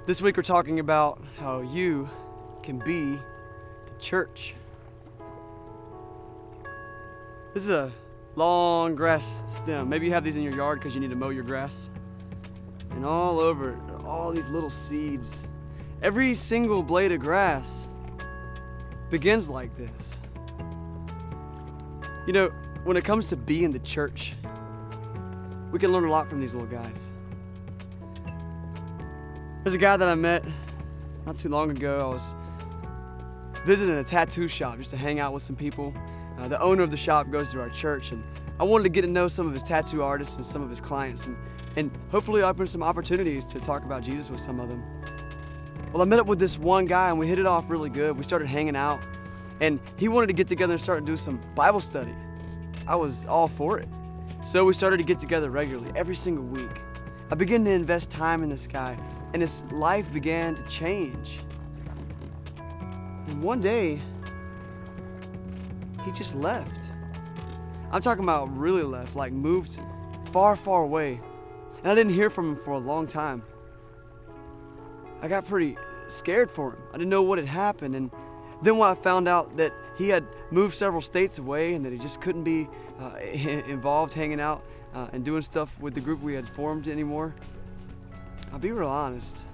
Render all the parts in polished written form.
This week we're talking about how you can be the church. This is a long grass stem. Maybe you have these in your yard because you need to mow your grass. And all over it are all these little seeds. Every single blade of grass begins like this. You know, when it comes to being the church, we can learn a lot from these little guys. There's a guy that I met not too long ago. I was visiting a tattoo shop just to hang out with some people. The owner of the shop goes to our church, and I wanted to get to know some of his tattoo artists and some of his clients, and hopefully open some opportunities to talk about Jesus with some of them. Well, I met up with this one guy, and we hit it off really good. We started hanging out, and he wanted to get together and start to do some Bible study. I was all for it. So we started to get together regularly, every single week. I began to invest time in this guy, and his life began to change. And one day, he just left. I'm talking about really left, like moved far, far away. And I didn't hear from him for a long time. I got pretty scared for him. I didn't know what had happened. And then when I found out that he had moved several states away and that he just couldn't be involved hanging out and doing stuff with the group we had formed anymore, I'll be real honest,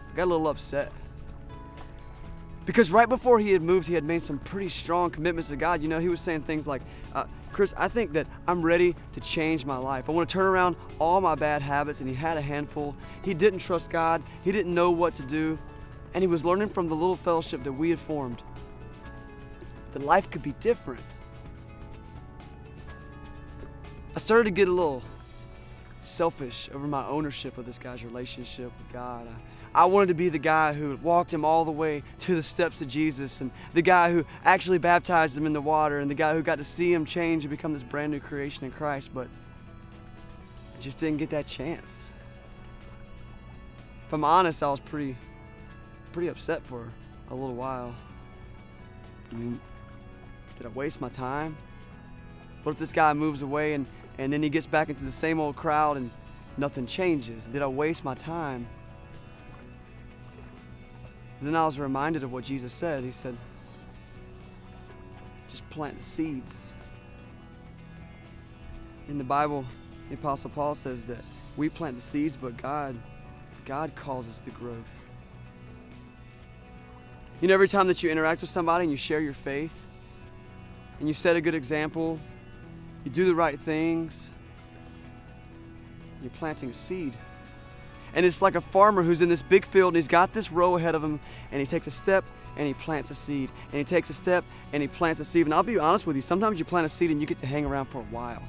I got a little upset. Because right before he had moved, he had made some pretty strong commitments to God. You know, he was saying things like, Chris, I think that I'm ready to change my life. I want to turn around all my bad habits, and he had a handful. He didn't trust God. He didn't know what to do. And he was learning from the little fellowship that we had formed that life could be different. I started to get a little selfish over my ownership of this guy's relationship with God. I wanted to be the guy who walked him all the way to the steps of Jesus, and the guy who actually baptized him in the water, and the guy who got to see him change and become this brand new creation in Christ, but I just didn't get that chance. If I'm honest, I was pretty upset for a little while. I mean, did I waste my time? What if this guy moves away and then he gets back into the same old crowd and nothing changes? Did I waste my time? Then I was reminded of what Jesus said. He said, just plant the seeds. In the Bible, the Apostle Paul says that we plant the seeds, but God causes the growth. You know, every time that you interact with somebody and you share your faith, and you set a good example, you do the right things, you're planting a seed. And it's like a farmer who's in this big field, and he's got this row ahead of him, and he takes a step and he plants a seed, and he takes a step and he plants a seed. And I'll be honest with you, sometimes you plant a seed and you get to hang around for a while,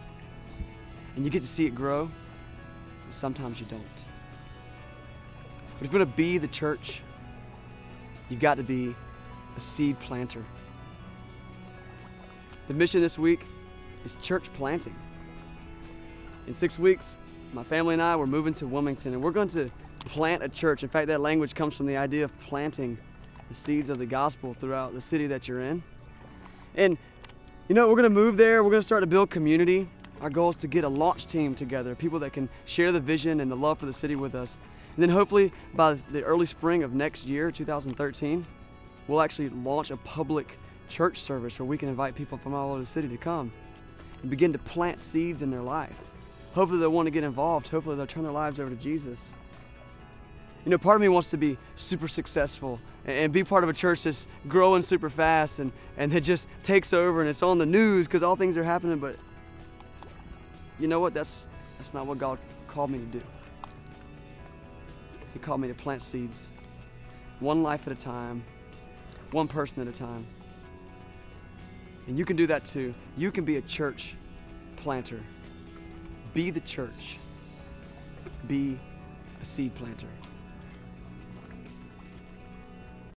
and you get to see it grow, and sometimes you don't. But if you're going to be the church, you've got to be a seed planter. The mission this week is church planting. In 6 weeks, my family and I, we're moving to Wilmington, and we're going to plant a church. In fact, that language comes from the idea of planting the seeds of the gospel throughout the city that you're in. And you know, we're going to move there. We're going to start to build community. Our goal is to get a launch team together, people that can share the vision and the love for the city with us. And then hopefully by the early spring of next year, 2013, we'll actually launch a public church service where we can invite people from all over the city to come and begin to plant seeds in their life. Hopefully they'll want to get involved. Hopefully they'll turn their lives over to Jesus. You know, part of me wants to be super successful and be part of a church that's growing super fast and that just takes over and it's on the news because all things are happening, but you know what? That's not what God called me to do. He called me to plant seeds, one life at a time, one person at a time. And you can do that too. You can be a church planter. Be the church. Be a seed planter.